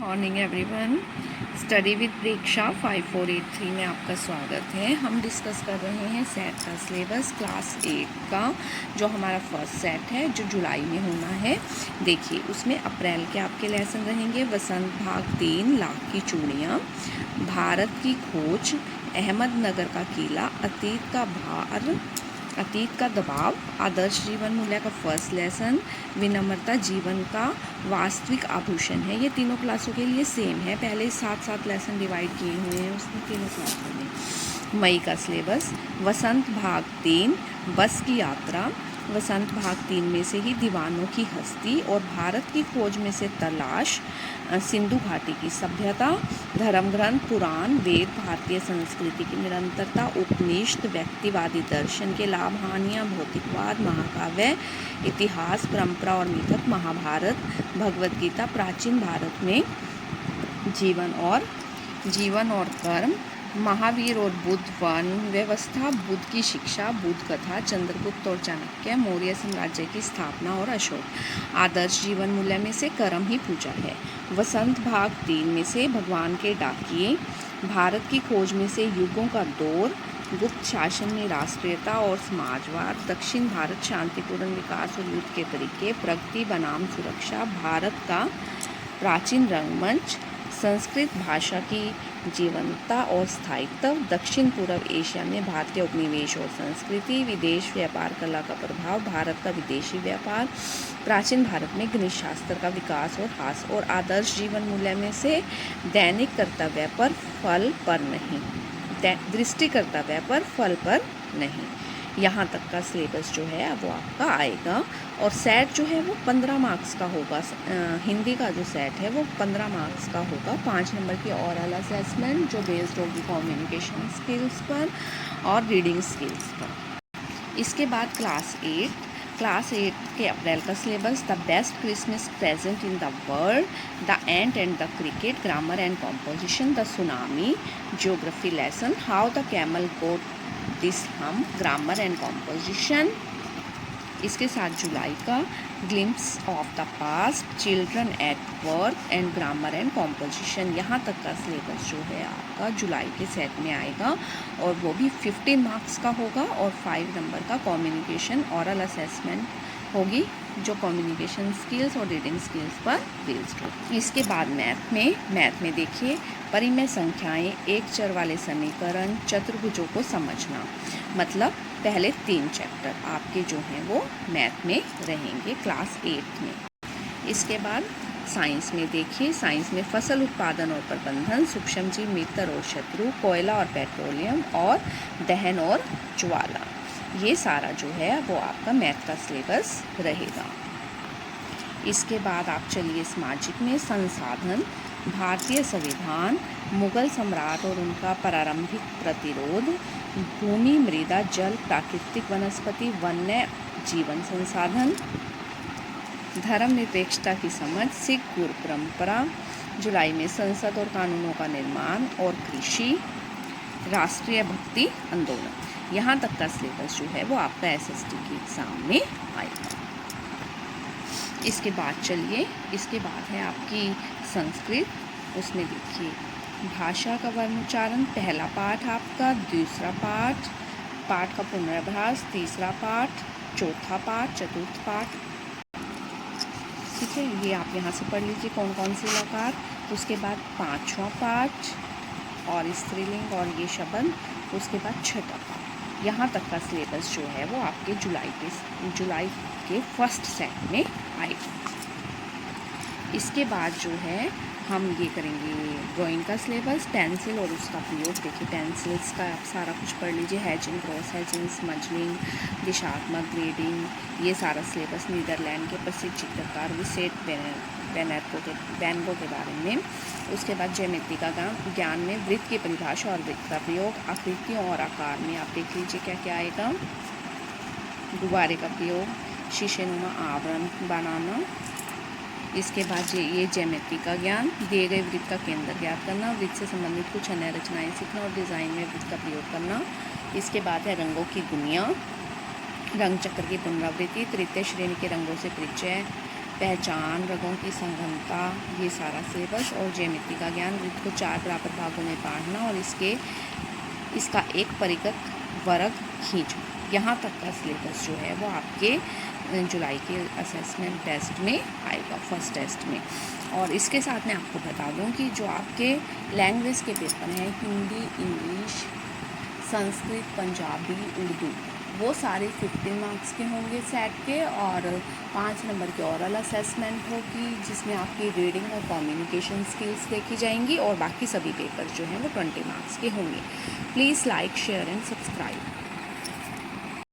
Morning everyone. Study with दीक्षा 5483 में आपका स्वागत है। हम डिस्कस कर रहे हैं सेट का सिलेबस क्लास 8 का, जो हमारा फर्स्ट सेट है, जो जुलाई में होना है। देखिए, उसमें अप्रैल के आपके लेसन रहेंगे। वसंत भाग 3, लाख की चूड़ियाँ, भारत की खोज, अहमदनगर का किला, अतीत का दबाव, आदर्श जीवन मूल्य का फर्स्ट लेसन, विनम्रता जीवन का वास्तविक आभूषण है। ये तीनों क्लासों के लिए सेम है, पहले 7-7 लेसन डिवाइड किए हुए हैं उसमें तीनों क्लासों में। मई का सिलेबस वसंत भाग 3, बस की यात्रा, वसंत भाग 3 में से ही दीवानों की हस्ती और भारत की खोज में से तलाश, सिंधु घाटी की सभ्यता, धर्म ग्रंथ, पुराण, वेद, भारतीय संस्कृति की निरंतरता, उपनिषद, व्यक्तिवादी दर्शन के लाभ हानियाँ, भौतिकवाद, महाकाव्य, इतिहास, परंपरा और मिथक, महाभारत, भगवद गीता, प्राचीन भारत में जीवन और कर्म, महावीर और बुद्ध, वन व्यवस्था, बुद्ध की शिक्षा, बुद्ध कथा, चंद्रगुप्त और चाणक्य, मौर्य साम्राज्य की स्थापना और अशोक। आदर्श जीवन मूल्य में से कर्म ही पूजा है। वसंत भाग 3 में से भगवान के डाकिए, भारत की खोज में से युगों का दौर, गुप्त शासन में राष्ट्रीयता और समाजवाद, दक्षिण भारत शांतिपूर्ण विकास और युद्ध के तरीके, प्रगति बनाम सुरक्षा, भारत का प्राचीन रंगमंच, संस्कृत भाषा की जीवंतता और स्थायित्व, दक्षिण पूर्व एशिया में भारतीय उपनिवेश और संस्कृति, विदेश व्यापार कला का प्रभाव, भारत का विदेशी व्यापार, प्राचीन भारत में गणित शास्त्र का विकास और ह्रास, और आदर्श जीवन मूल्य में से दैनिक कर्तव्य पर फल पर नहीं, दृष्टि कर्तव्य पर फल पर नहीं। यहाँ तक का सिलेबस जो है वो आपका आएगा। और सेट जो है वो 15 मार्क्स का होगा। हिंदी का जो सेट है वो 15 मार्क्स का होगा। 5 नंबर की ओरल असेसमेंट जो बेस्ड होगी कम्युनिकेशन स्किल्स पर और रीडिंग स्किल्स पर। इसके बाद क्लास 8 के अप्रैल का syllabus, the best Christmas present in the world, the ant and the cricket, grammar and composition, the tsunami, geography lesson, how the camel goat this हम, grammar and composition. इसके साथ जुलाई का glimpse of the past, children at work and grammar and composition. यहाँ तक का syllabus जो है आपका जुलाई के सेट में आएगा और वो भी 15 मार्क्स का होगा। और 5 नंबर का कम्युनिकेशन ओरल असेसमेंट होगी, जो कम्युनिकेशन स्किल्स और रीडिंग स्किल्स पर बेस्ड होगी। इसके बाद मैथ में देखिए, परिमेय संख्याएं, एक चर वाले समीकरण, चतुर्भुजों को समझना, मतलब पहले 3 चैप्टर आपके जो हैं वो मैथ में रहेंगे क्लास 8 में। इसके बाद साइंस में देखिए, साइंस में फसल उत्पादन और प्रबंधन, सूक्ष्म जीव, मित्र और शत्रु, कोयला और पेट्रोलियम, और दहन और ज्वाला, ये सारा जो है वो आपका मैथ का सिलेबस रहेगा। इसके बाद आप चलिए सामाजिक में, संसाधन, भारतीय संविधान, मुगल सम्राट और उनका प्रारंभिक प्रतिरोध, भूमि, मृदा, जल, प्राकृतिक वनस्पति, वन्य जीवन संसाधन, धर्मनिरपेक्षता की समझ, सिख गुरु परंपरा, जुलाई में संसद और कानूनों का निर्माण और कृषि, राष्ट्रीय भक्ति आंदोलन। यहाँ तक का सिलेबस जो है वो आपका एसएसटी के एग्ज़ाम में आएगा। इसके बाद चलिए, इसके बाद है आपकी संस्कृत। उसमें देखिए, भाषा का वर्णोच्चारण, पहला पाठ आपका, दूसरा पाठ का पुनराभ्यास, तीसरा पाठ, चौथा पाठ, चतुर्थ पाठ। ठीक है, ये आप यहाँ से पढ़ लीजिए कौन कौन सी लकार। उसके बाद 5वां पाठ और स्त्रीलिंग और ये शब्द। उसके बाद 6ठा पाठ। यहाँ तक का सिलेबस जो है वो आपके जुलाई के फर्स्ट सेट में आएगा। इसके बाद जो है हम ये करेंगे ड्राइंग का सिलेबस, पेंसिल और उसका प्रयोग। देखिए, पेंसिल्स का आप सारा कुछ पढ़ लीजिए, हैचिंग, क्रॉस हैचिंग, स्मजलिंग, दिशात्मक ग्रेडिंग, ये सारा सिलेबस नीदरलैंड के प्रसिद्ध चित्रकार विसेट वैन गो के बारे में। उसके बाद ज्योमेट्री का ज्ञान में वृत्त की परिभाषा और वृत्त का प्रयोग, आकृतियों और आकार में आप देख लीजिए क्या क्या आएगा, गुब्बारे का प्रयोग, शीशेनुमा आवरण बनाना। इसके बाद ये ज्योमेट्री का ज्ञान, दिए गए वृत्त का केंद्र ज्ञात करना, वृत्त से संबंधित कुछ अन्य रचनाएं सीखना और डिज़ाइन में वृत्त का प्रयोग करना। इसके बाद है रंगों की दुनिया, रंग चक्र की पुनरावृत्ति, तृतीय श्रेणी के रंगों से परिचय, पहचान, रगों की संघनता, ये सारा सिलेबस, और ज्यामिति का ज्ञान। वृत्त को 4 बराबर भागों में बांटना और इसका एक परिगत वर्ग खींचो। यहाँ तक का सिलेबस जो है वो आपके जुलाई के असेसमेंट टेस्ट में आएगा, फर्स्ट टेस्ट में। और इसके साथ मैं आपको बता दूं कि जो आपके लैंग्वेज के पेपर हैं, हिंदी, इंग्लिश, संस्कृत, पंजाबी, उर्दू, वो सारे 15 मार्क्स के होंगे सेट के, और 5 नंबर की ओरल असेसमेंट होगी जिसमें आपकी रीडिंग और कम्युनिकेशन स्किल्स देखी जाएंगी, और बाकी सभी पेपर जो हैं वो 20 मार्क्स के होंगे। Please like, share and subscribe.